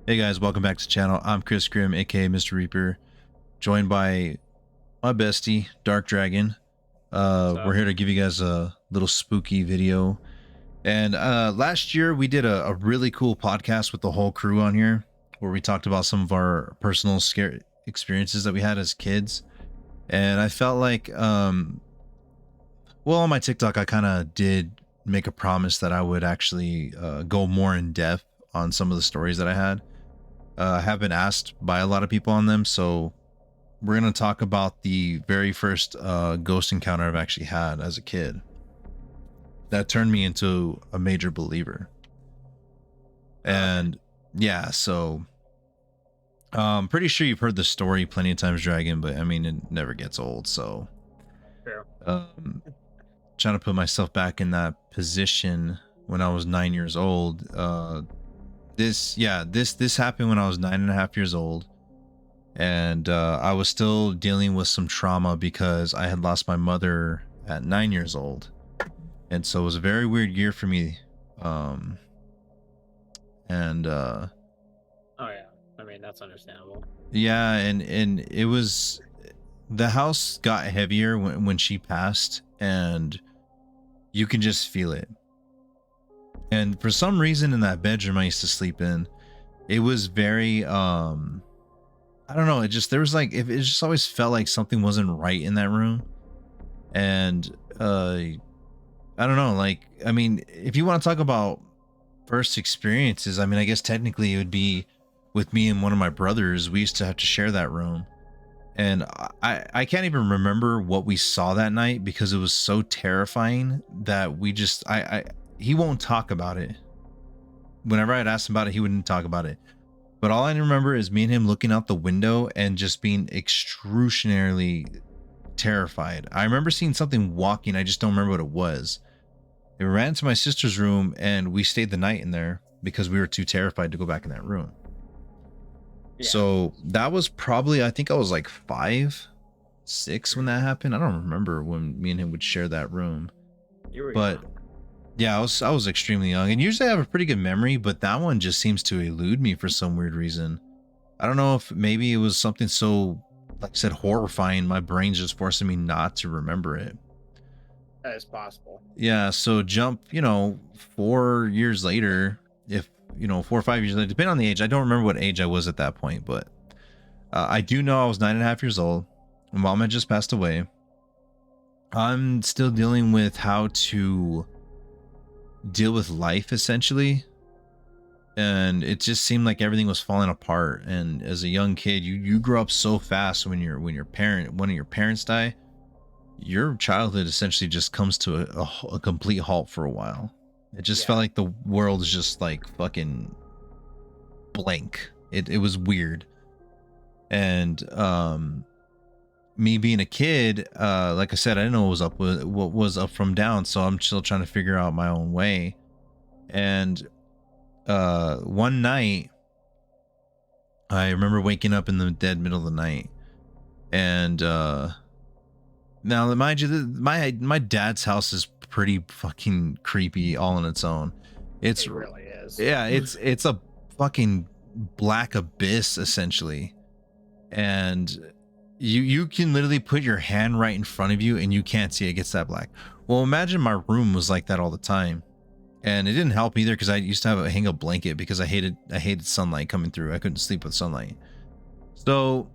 Hey guys, welcome back to the channel. I'm Chris Grimm, aka Mr. Reaper, joined by my bestie, Dark Dragon. We're here to give you guys a little spooky video. And last year we did a really cool podcast with the whole crew on here, where we talked about some of our personal scare experiences that we had as kids. And I felt like, well, on my TikTok, I kind of did make a promise that I would actually go more in depth on some of the stories that I had. I have been asked by a lot of people on them, so we're going to talk about the very first ghost encounter I've actually had as a kid that turned me into a major believer. And yeah, so I'm pretty sure you've heard the story plenty of times, Dragon, but I mean, it never gets old. So trying to put myself back in that position when I was 9 years old. This happened when I was 9.5 years old, and I was still dealing with some trauma because I had lost my mother at 9 years old, and so it was a very weird year for me. Oh yeah, I mean, that's understandable. Yeah, and it was, the house got heavier when she passed, and you can just feel it. And for some reason in that bedroom I used to sleep in, it was very I don't know, it just always felt like something wasn't right in that room. And I don't know, like, I mean, if you want to talk about first experiences, I mean, I guess technically it would be with me and one of my brothers. We used to have to share that room, and I can't even remember what we saw that night because it was so terrifying that we just he won't talk about it. Whenever I'd ask him about it, he wouldn't talk about it. But all I remember is me and him looking out the window and just being excruciatingly terrified. I remember seeing something walking. I just don't remember what it was. We ran to my sister's room and we stayed the night in there because we were too terrified to go back in that room. Yeah. So that was probably, I think I was like 5, 6 when that happened. I don't remember when me and him would share that room. But yeah, I was extremely young, and usually I have a pretty good memory, but that one just seems to elude me for some weird reason. I don't know if maybe it was something so, like I said, horrifying, my brain's just forcing me not to remember it. That is possible. Yeah, so jump, 4 years later, if 4 or 5 years later, depending on the age. I don't remember what age I was at that point, but I do know I was 9.5 years old. My mom had just passed away. I'm still dealing with how to deal with life, essentially, and it just seemed like everything was falling apart. And as a young kid, you grow up so fast. When one of your parents die, your childhood essentially just comes to a complete halt for a while. It just felt like the world is just like fucking blank. It was weird. And me being a kid, like I said, I didn't know what was up from down, so I'm still trying to figure out my own way. And one night I remember waking up in the dead middle of the night, and now mind you, my dad's house is pretty fucking creepy all on its own. It really is. Yeah, it's a fucking black abyss essentially, and you can literally put your hand right in front of you and you can't see it. It gets that black. Well, imagine my room was like that all the time, and it didn't help either because I used to have a hang up blanket because I hated sunlight coming through. I couldn't sleep with sunlight. So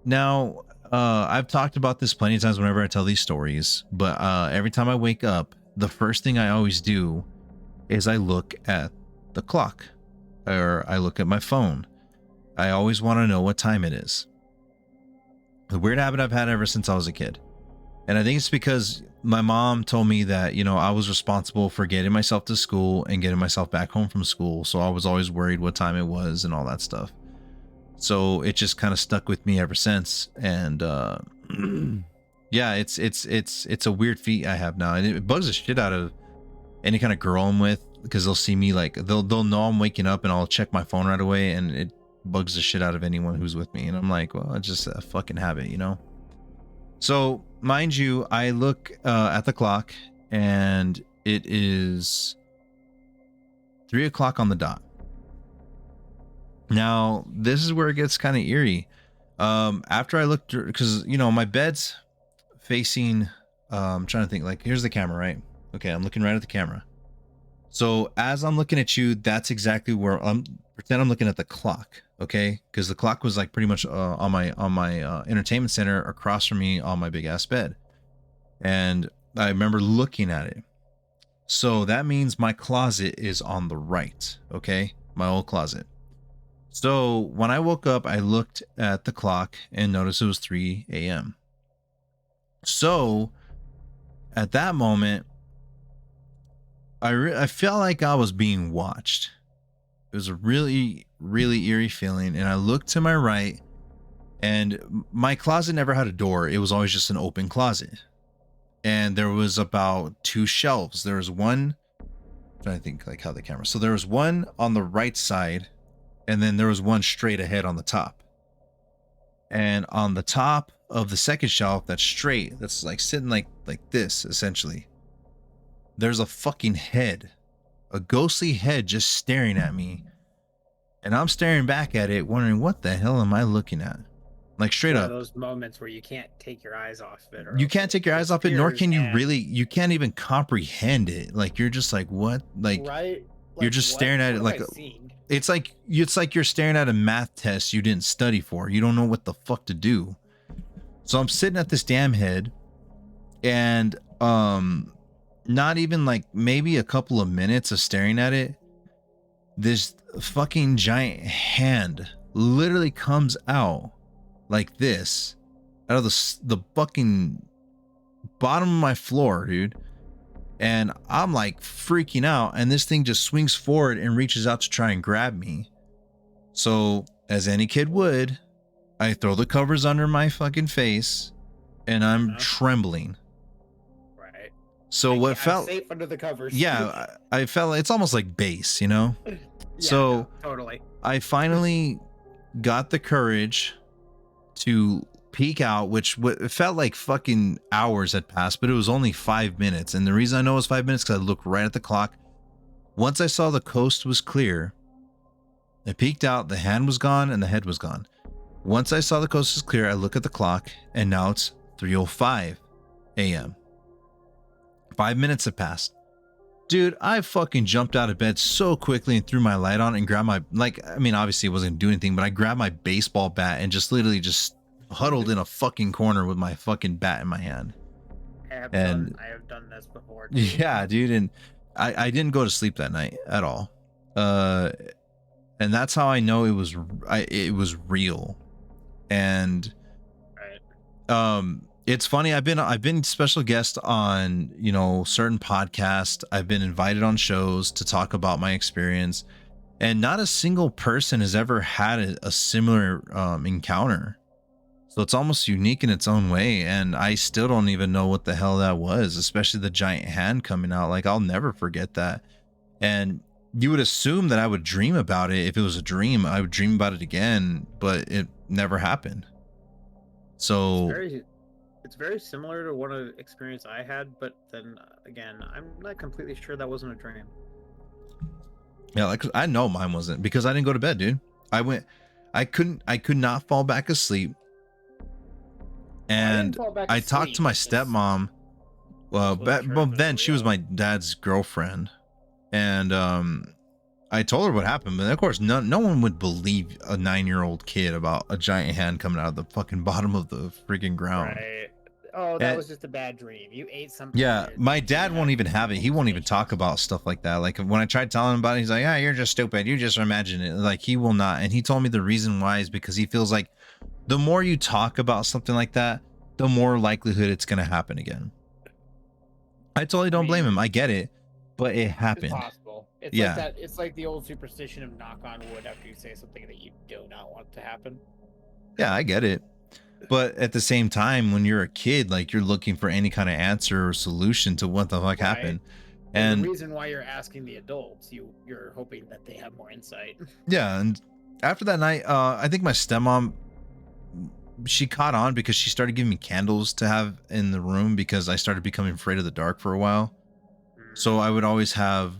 now I've talked about this plenty of times whenever I tell these stories, but every time I wake up, the first thing I always do is I look at the clock, or I look at my phone. I always want to know what time it is. The weird habit I've had ever since I was a kid. And I think it's because my mom told me that, I was responsible for getting myself to school and getting myself back home from school. So I was always worried what time it was and all that stuff. So it just kind of stuck with me ever since. And yeah, it's a weird feat I have now. And it bugs the shit out of any kind of girl I'm with, because they'll see me, like, they'll know I'm waking up and I'll check my phone right away, and it bugs the shit out of anyone who's with me. And I'm like, well, it's just a fucking habit, So mind you, I look at the clock and it is 3 o'clock on the dot. Now, this is where it gets kind of eerie. After I looked, because my bed's facing. I'm trying to think. Like, here's the camera, right? Okay, I'm looking right at the camera. So as I'm looking at you, that's exactly where pretend I'm looking at the clock, okay? Because the clock was like pretty much on my entertainment center across from me on my big ass bed, and I remember looking at it. So that means my closet is on the right, okay? My old closet. So when I woke up, I looked at the clock and noticed it was 3 a.m. So at that moment, I felt like I was being watched. It was a really, really eerie feeling. And I looked to my right, and my closet never had a door. It was always just an open closet. And there was about 2 shelves. There was one, I'm trying to think like how the camera. So there was one on the right side, and then there was one straight ahead on the top. And on the top of the second shelf, that's straight, that's like sitting like this essentially, there's a fucking head, a ghostly head just staring at me. And I'm staring back at it, wondering what the hell am I looking at? Like straight up. Those moments where you can't take your eyes off it. You can't take your eyes off it, nor can you really, you can't even comprehend it. Like you're just like, what? Like, right? You're just staring at it like it's like you're staring at a math test you didn't study for. You don't know what the fuck to do. So I'm sitting at this damn head, and not even like maybe a couple of minutes of staring at it, this fucking giant hand literally comes out like this out of the fucking bottom of my floor, dude. And I'm like freaking out, and this thing just swings forward and reaches out to try and grab me. So as any kid would, I throw the covers under my fucking face, and I'm trembling. Right. So what felt safe under the covers. Yeah, I felt it's almost like bass, Yeah, so totally. I finally got the courage to peek out, which it felt like fucking hours had passed, but it was only 5 minutes. And the reason I know it was 5 minutes because I looked right at the clock. Once I saw the coast was clear, I peeked out, the hand was gone and the head was gone. Once I saw the coast was clear, I look at the clock, and now it's 3:05 a.m. 5 minutes have passed. Dude, I fucking jumped out of bed so quickly and threw my light on and grabbed my, obviously it wasn't doing anything, but I grabbed my baseball bat and just literally just huddled in a fucking corner with my fucking bat in my hand. I have done this before too. Yeah, dude, and I didn't go to sleep that night at all. And that's how I know it was real. And it's funny, I've been special guest on certain podcasts. I've been invited on shows to talk about my experience, and not a single person has ever had a similar encounter. So it's almost unique in its own way, and I still don't even know what the hell that was, especially the giant hand coming out. Like, I'll never forget that. And you would assume that I would dream about it. If it was a dream, I would dream about it again, but it never happened. So it's very similar to one experience I had, but then again, I'm not completely sure that wasn't a dream. Yeah, like I know mine wasn't, because I didn't go to bed, dude. I could not fall back asleep. And I talked to my stepmom. Well, then she was my dad's girlfriend, and I told her what happened. But of course, no one would believe a 9-year-old kid about a giant hand coming out of the fucking bottom of the freaking ground. Right. Oh, that was just a bad dream. You ate something. Yeah, my dad won't even have it. He won't even talk about stuff like that. Like when I tried telling him about it, he's like, "Yeah, you're just stupid. You just imagine it." Like he will not. And he told me the reason why is because he feels like the more you talk about something like that, the more likelihood it's going to happen again. I totally don't blame him. I get it, but it happened. It's possible. It's like that. It's like the old superstition of knock on wood after you say something that you do not want to happen. Yeah, I get it. But at the same time, when you're a kid, like you're looking for any kind of answer or solution to what the fuck happened. And the reason why you're asking the adults, you're hoping that they have more insight. Yeah, and after that night, I think my stepmom, she caught on because she started giving me candles to have in the room because I started becoming afraid of the dark for a while. So I would always have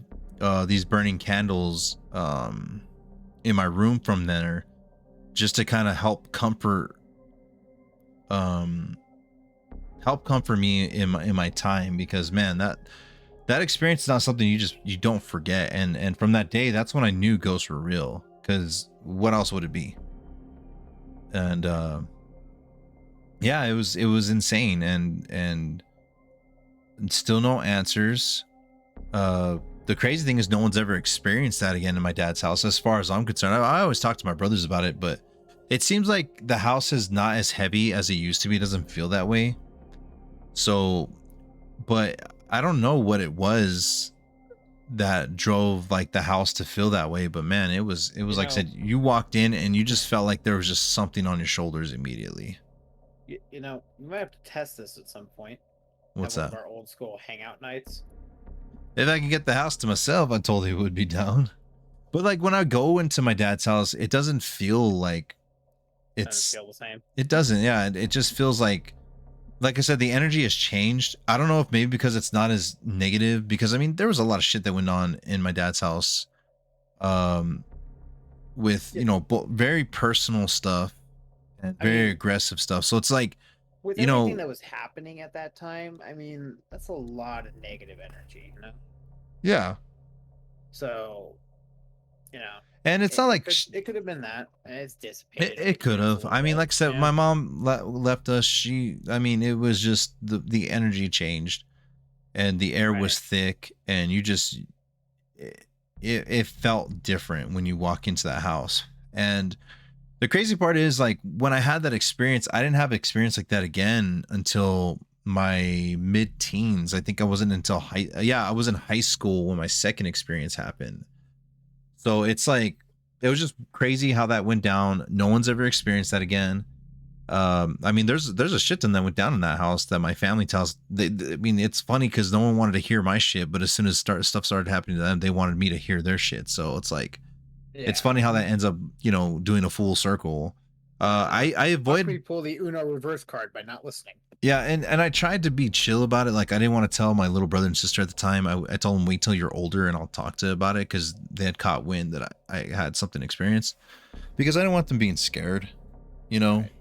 these burning candles in my room from there, just to kind of um help comfort me in my time, because man, that experience is not something you don't forget. And from that day, that's when I knew ghosts were real, because what else would it be? And yeah, it was insane. And still no answers. The crazy thing is no one's ever experienced that again in my dad's house, as far as I'm concerned. I always talk to my brothers about it, but it seems like the house is not as heavy as it used to be. It doesn't feel that way. So, but I don't know what it was that drove like the house to feel that way. But man, it was like I said, you walked in and you just felt like there was just something on your shoulders immediately. You know, we might have to test this at some point. What's at one that? of our old school hangout nights. If I can get the house to myself, I totally would be down. But like when I go into my dad's house, it doesn't feel like Doesn't it's feel the same. it doesn't. Yeah, it just feels like I said, the energy has changed. I don't know if maybe because it's not as negative, because I mean there was a lot of shit that went on in my dad's house, um with very personal stuff and I very mean, aggressive stuff. So it's like, with you everything know, that was happening at that time, I mean, that's a lot of negative energy, you know? yeah. So, you know, And it's not like it could have been that, and it's it, dissipated over it the could years a have. little I mean, bit. like I said, Yeah. my mom left us. I mean, it was just the energy changed, and the air Right. was thick, and you just it felt different when you walk into that house. And the crazy part is, like, when I had that experience, I didn't have experience like that again until my mid-teens. I think I wasn't until I was in high school when my second experience happened. So it's like it was just crazy how that went down. No one's ever experienced that again. I mean, there's a shit ton that went down in that house that my family tells. I mean, it's funny because no one wanted to hear my shit, but as soon as stuff started happening to them, they wanted me to hear their shit. So it's like, it's Yeah. funny how that ends up, doing a full circle. I Watch me avoid, pull the Uno reverse card by not listening. yeah, and I tried to be chill about it. Like I didn't want to tell my little brother and sister at the time. I told them wait till you're older and I'll talk to about it, because they had caught wind that I had something experienced, because I didn't want them being scared, you know. Right.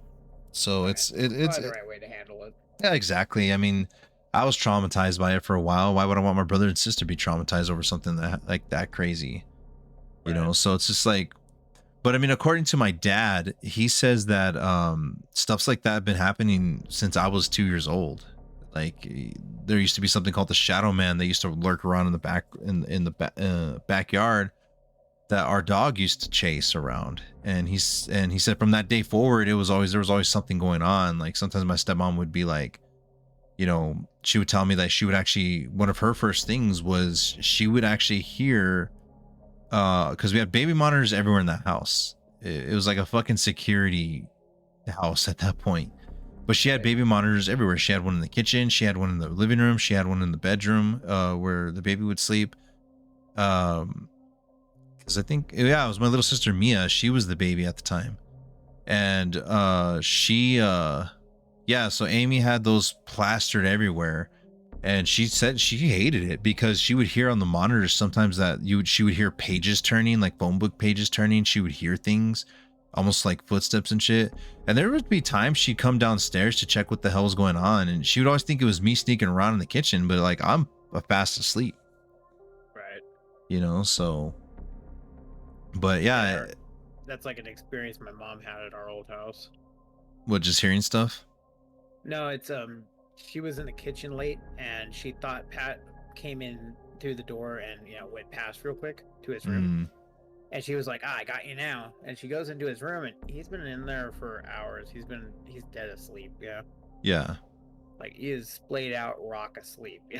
So Right. it's Probably the right way to handle it. yeah, exactly. I mean, I was traumatized by it for a while. Why would I want my brother and sister to be traumatized over something that like that crazy? Right. So it's just like, but I mean, according to my dad, he says that stuffs like that have been happening since I was 2 years old. Like there used to be something called the Shadow Man that used to lurk around in the backyard that our dog used to chase around. And he said from that day forward, there was always something going on. Like sometimes my stepmom would be like, she would tell me that she would actually, one of her first things was she would actually hear, because we had baby monitors everywhere in that house. It was like a fucking security house at that point. But she had baby monitors everywhere. She had one in the kitchen, she had one in the living room, she had one in the bedroom, where the baby would sleep. Because I think, yeah, it was my little sister Mia. She was the baby at the time, and yeah. So Amy had those plastered everywhere, and she said she hated it because she would hear on the monitors sometimes that she would hear pages turning, like phone book pages turning. She would hear things almost like footsteps and shit. And there would be times she'd come downstairs to check what the hell was going on, and she would always think it was me sneaking around in the kitchen, but like I'm fast asleep, Right. so. But yeah, That's like an experience my mom had at our old house. what, just hearing stuff? No, it's she was in the kitchen late and she thought Pat came in through the door and went past real quick to his room. And she was like, I got you now. And she goes into his room and he's been in there for hours. He's dead asleep, yeah. Yeah. Like he is splayed out rock asleep. Yeah.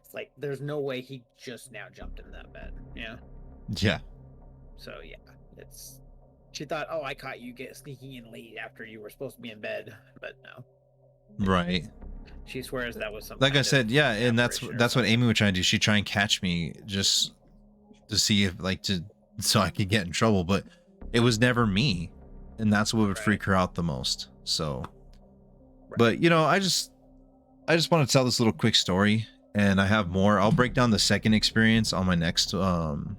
It's like there's no way he just now jumped in that bed. Yeah. Yeah. So yeah, she thought, oh, I caught you sneaking in late after you were supposed to be in bed, but no. Right. She swears that was something. Like I said, yeah, and that's what Amy would try and do. She'd try and catch me just to see if so I could get in trouble, but it was never me, and that's what would freak her out the most. So, but I just want to tell this little quick story, and I have more. I'll break down the second experience on my next one.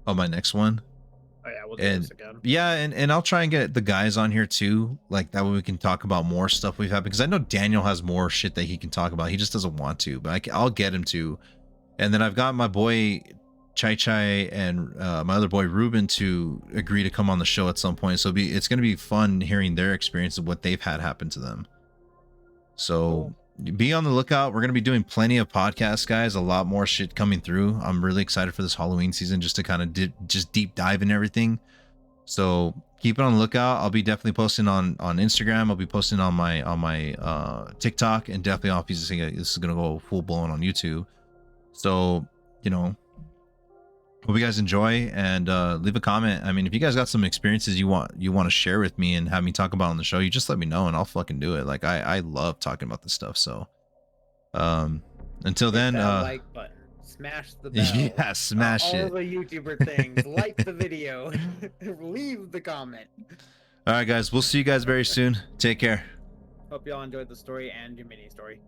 Oh yeah, we'll do And this again. yeah, and I'll try and get the guys on here too, like that way we can talk about more stuff we've had, because I know Daniel has more shit that he can talk about. He just doesn't want to, but I'll get him to. And then I've got my boy Chai and my other boy Ruben to agree to come on the show at some point. So it's going to be fun hearing their experience of what they've had happen to them. So be on the lookout. We're going to be doing plenty of podcasts, guys. A lot more shit coming through. I'm really excited for this Halloween season, just to kind of just deep dive in everything. So keep it on the lookout. I'll be definitely posting on Instagram. I'll be posting on my TikTok, and definitely obviously this is going to go full blown on YouTube. So, you know, hope you guys enjoy, and leave a comment. I mean, if you guys got some experiences you want to share with me and have me talk about on the show, you just let me know and I'll fucking do it. Like I love talking about this stuff. So until then, like button, smash the bell. Yeah, smash all it. the YouTuber things. Like the video. Leave the comment. All right, guys, we'll see you guys very soon. Take care. Hope y'all enjoyed the story and your mini story.